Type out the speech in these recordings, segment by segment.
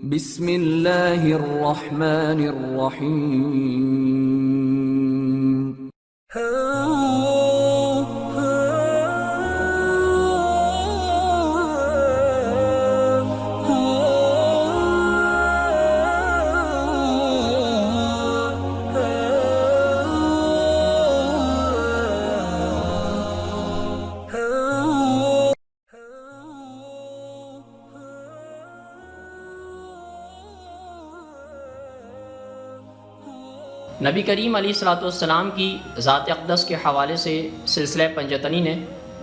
بسم اللہ الرحمن الرحیم۔ نبی کریم علیہ الصلوۃ والسلام کی ذات اقدس کے حوالے سے سلسلہ پنجتنی نے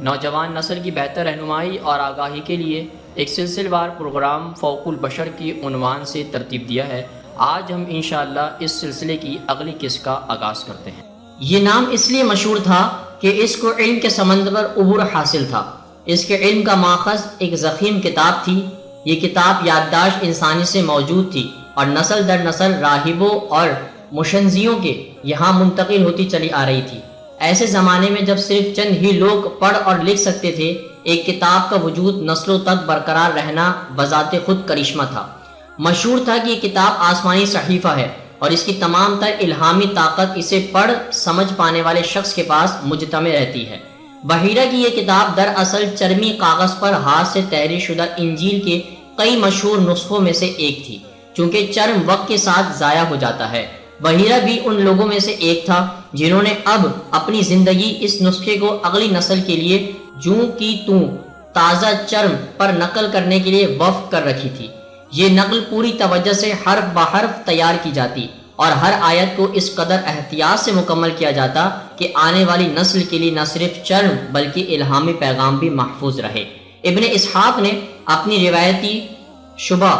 نوجوان نسل کی بہتر رہنمائی اور آگاہی کے لیے ایک سلسلہ وار پروگرام فوق البشر کی عنوان سے ترتیب دیا ہے۔ آج ہم انشاءاللہ اس سلسلے کی اگلی قسط کا آغاز کرتے ہیں۔ یہ نام اس لیے مشہور تھا کہ اس کو علم کے سمندر پر عبور حاصل تھا۔ اس کے علم کا ماخذ ایک ضخیم کتاب تھی۔ یہ کتاب یادداشت انسانی سے موجود تھی اور نسل در نسل راہبوں اور مشنزیوں کے یہاں منتقل ہوتی چلی آ رہی تھی۔ ایسے زمانے میں جب صرف چند ہی لوگ پڑھ اور لکھ سکتے تھے، ایک کتاب کا وجود نسلوں تک برقرار رہنا بذات خود کرشمہ تھا۔ مشہور تھا کہ یہ کتاب آسمانی صحیفہ ہے اور اس کی تمام تر الہامی طاقت اسے پڑھ سمجھ پانے والے شخص کے پاس مجتمع رہتی ہے۔ بحیرہ کی یہ کتاب دراصل چرمی کاغذ پر ہاتھ سے تحریر شدہ انجیل کے کئی مشہور نسخوں میں سے ایک تھی۔ چونکہ چرم وقت کے ساتھ ضائع ہو جاتا ہے، بحیرہ بھی ان لوگوں میں سے ایک تھا جنہوں نے اب اپنی زندگی اس نسخے کو اگلی نسل کے لیے جوں کی توں تازہ چرم پر نقل کرنے کے لیے وقف کر رکھی تھی۔ یہ نقل پوری توجہ سے حرف بحرف تیار کی جاتی اور ہر آیت کو اس قدر احتیاط سے مکمل کیا جاتا کہ آنے والی نسل کے لیے نہ صرف چرم بلکہ الہامی پیغام بھی محفوظ رہے۔ ابن اسحاق نے اپنی روایتی شبہ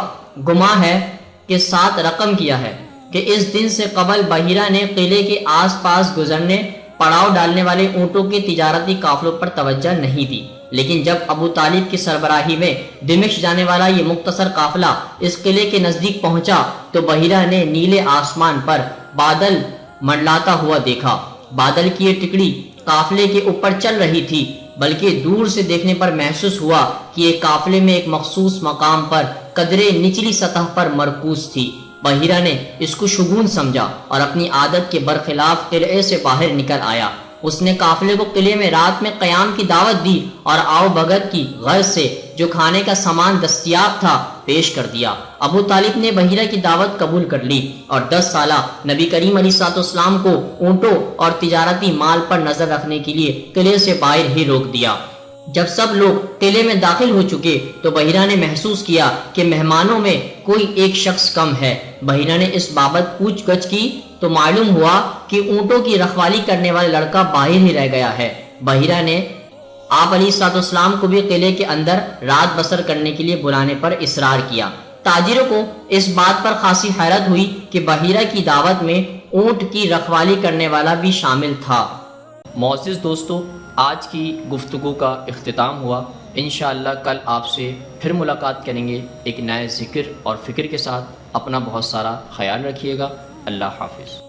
گما ہے کے ساتھ رقم کیا ہے کہ اس دن سے قبل بحیرہ نے قلعے کے آس پاس گزرنے پڑاؤ ڈالنے والے اونٹوں کے تجارتی قافلوں پر توجہ نہیں دی، لیکن جب ابو طالب کی سربراہی میں دمشق جانے والا یہ مختصر قافلہ اس قلعے کے نزدیک پہنچا تو بحیرہ نے نیلے آسمان پر بادل منڈلاتا ہوا دیکھا۔ بادل کی یہ ٹکڑی قافلے کے اوپر چل رہی تھی، بلکہ دور سے دیکھنے پر محسوس ہوا کہ یہ قافلے میں ایک مخصوص مقام پر قدرے نچلی سطح پر مرکوز تھی۔ بحیرہ نے اس کو شگون سمجھا اور اپنی عادت کے برخلاف قلعے سے باہر نکل آیا۔ اس نے قافلے کو قلعے میں رات میں قیام کی دعوت دی اور آؤ بھگت کی غرض سے جو کھانے کا سامان دستیاب تھا پیش کر دیا۔ ابو طالب نے بحیرہ کی دعوت قبول کر لی اور 10 سالہ نبی کریم علیہ الصلوۃ والسلام کو اونٹوں اور تجارتی مال پر نظر رکھنے کے لیے قلعے سے باہر ہی روک دیا۔ جب سب لوگ قلعے میں داخل ہو چکے تو بحیرہ نے محسوس کیا کہ مہمانوں میں کوئی ایک شخص کم ہے۔ بحیرہ نے اس بابت پوچھ گچھ کی تو معلوم ہوا کہ اونٹوں کی رکھوالی کرنے والا لڑکا باہر ہی رہ گیا ہے۔ بحیرہ نے آپ علیہ الصلوۃ والسلام کو بھی قلعے کے اندر رات بسر کرنے کے لیے بلانے پر اصرار کیا۔ تاجروں کو اس بات پر خاصی حیرت ہوئی کہ بحیرہ کی دعوت میں اونٹ کی رکھوالی کرنے والا بھی شامل تھا۔ معزز دوستو، آج کی گفتگو کا اختتام ہوا۔ انشاءاللہ کل آپ سے پھر ملاقات کریں گے ایک نئے ذکر اور فکر کے ساتھ۔ اپنا بہت سارا خیال رکھیے گا۔ اللہ حافظ۔